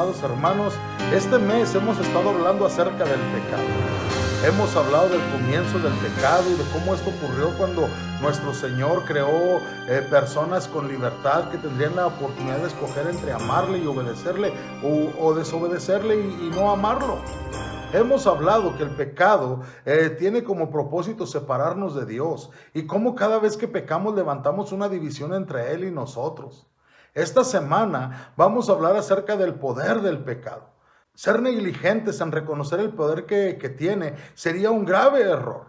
amados hermanos, este mes hemos estado hablando acerca del pecado. Hemos hablado del comienzo del pecado y de cómo esto ocurrió cuando nuestro Señor creó personas con libertad que tendrían la oportunidad de escoger entre amarle y obedecerle o desobedecerle y no amarlo. Hemos hablado que el pecado tiene como propósito separarnos de Dios y cómo cada vez que pecamos levantamos una división entre Él y nosotros. Esta semana vamos a hablar acerca del poder del pecado. Ser negligentes en reconocer el poder que tiene sería un grave error.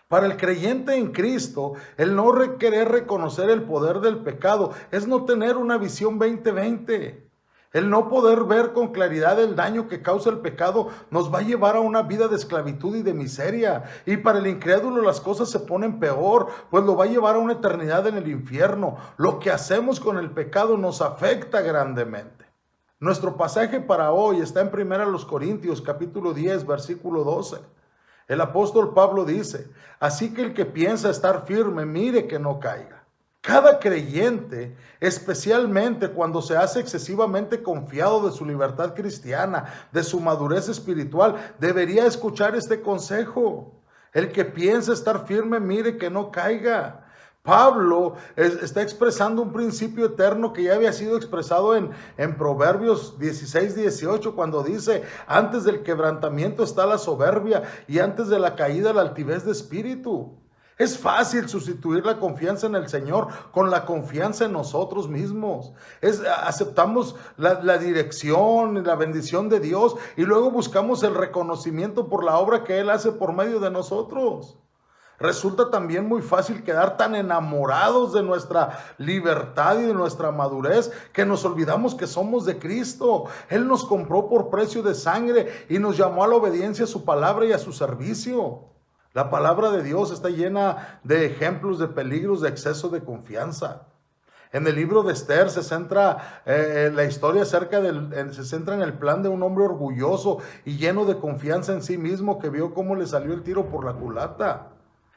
Para el creyente en Cristo, el no querer reconocer el poder del pecado es no tener una visión 2020. El no poder ver con claridad el daño que causa el pecado nos va a llevar a una vida de esclavitud y de miseria. Y para el incrédulo las cosas se ponen peor, pues lo va a llevar a una eternidad en el infierno. Lo que hacemos con el pecado nos afecta grandemente. Nuestro pasaje para hoy está en 1 Corintios capítulo 10, versículo 12. El apóstol Pablo dice: así que el que piensa estar firme, mire que no caiga. Cada creyente, especialmente cuando se hace excesivamente confiado de su libertad cristiana, de su madurez espiritual, debería escuchar este consejo. El que piensa estar firme, mire que no caiga. Pablo está expresando un principio eterno que ya había sido expresado en Proverbios 16, 18, cuando dice: antes del quebrantamiento está la soberbia y antes de la caída la altivez de espíritu. Es fácil sustituir la confianza en el Señor con la confianza en nosotros mismos. Aceptamos la dirección y la bendición de Dios y luego buscamos el reconocimiento por la obra que Él hace por medio de nosotros. Resulta también muy fácil quedar tan enamorados de nuestra libertad y de nuestra madurez que nos olvidamos que somos de Cristo. Él nos compró por precio de sangre y nos llamó a la obediencia a su palabra y a su servicio. La palabra de Dios está llena de ejemplos de peligros de exceso de confianza. En el libro de Esther se centra la historia se centra en el plan de un hombre orgulloso y lleno de confianza en sí mismo que vio cómo le salió el tiro por la culata.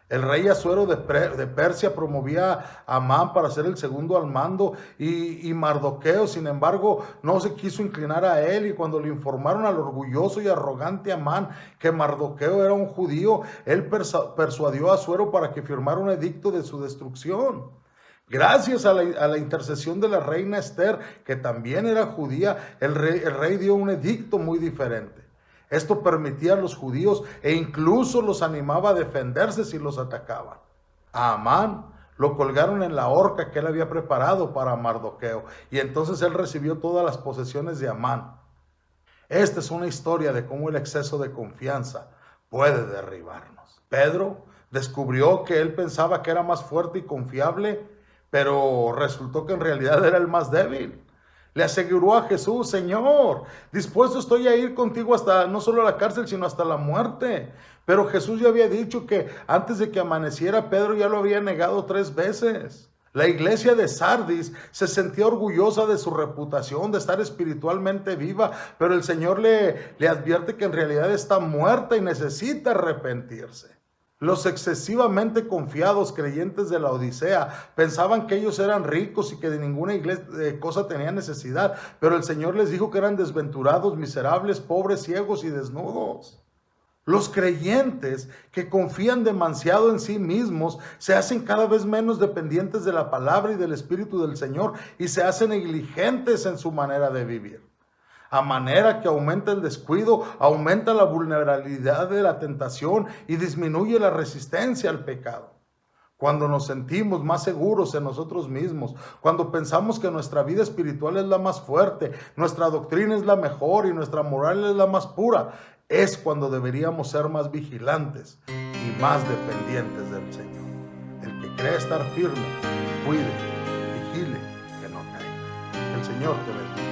El rey Asuero de Persia promovía a Amán para ser el segundo al mando y Mardoqueo, sin embargo, no se quiso inclinar a él, y cuando le informaron al orgulloso y arrogante Amán que Mardoqueo era un judío, él persuadió a Asuero para que firmara un edicto de su destrucción. Gracias a la intercesión de la reina Esther, que también era judía, el rey dio un edicto muy diferente. Esto permitía a los judíos e incluso los animaba a defenderse si los atacaban. A Amán lo colgaron en la horca que él había preparado para Mardoqueo, y entonces él recibió todas las posesiones de Amán. Esta es una historia de cómo el exceso de confianza puede derribarnos. Pedro descubrió que él pensaba que era más fuerte y confiable, pero resultó que en realidad era el más débil. Le aseguró a Jesús: Señor, dispuesto estoy a ir contigo hasta, no solo a la cárcel, sino hasta la muerte. Pero Jesús ya había dicho que antes de que amaneciera, Pedro ya lo había negado 3 veces. La iglesia de Sardis se sentía orgullosa de su reputación, de estar espiritualmente viva, pero el Señor le advierte que en realidad está muerta y necesita arrepentirse. Los excesivamente confiados creyentes de la Odisea pensaban que ellos eran ricos y que de ninguna cosa tenían necesidad, pero el Señor les dijo que eran desventurados, miserables, pobres, ciegos y desnudos. Los creyentes que confían demasiado en sí mismos se hacen cada vez menos dependientes de la palabra y del Espíritu del Señor y se hacen negligentes en su manera de vivir. A manera que aumenta el descuido, aumenta la vulnerabilidad de la tentación y disminuye la resistencia al pecado. Cuando nos sentimos más seguros en nosotros mismos, cuando pensamos que nuestra vida espiritual es la más fuerte, nuestra doctrina es la mejor y nuestra moral es la más pura, es cuando deberíamos ser más vigilantes y más dependientes del Señor. El que cree estar firme, cuide, vigile, que no caiga. El Señor te bendiga.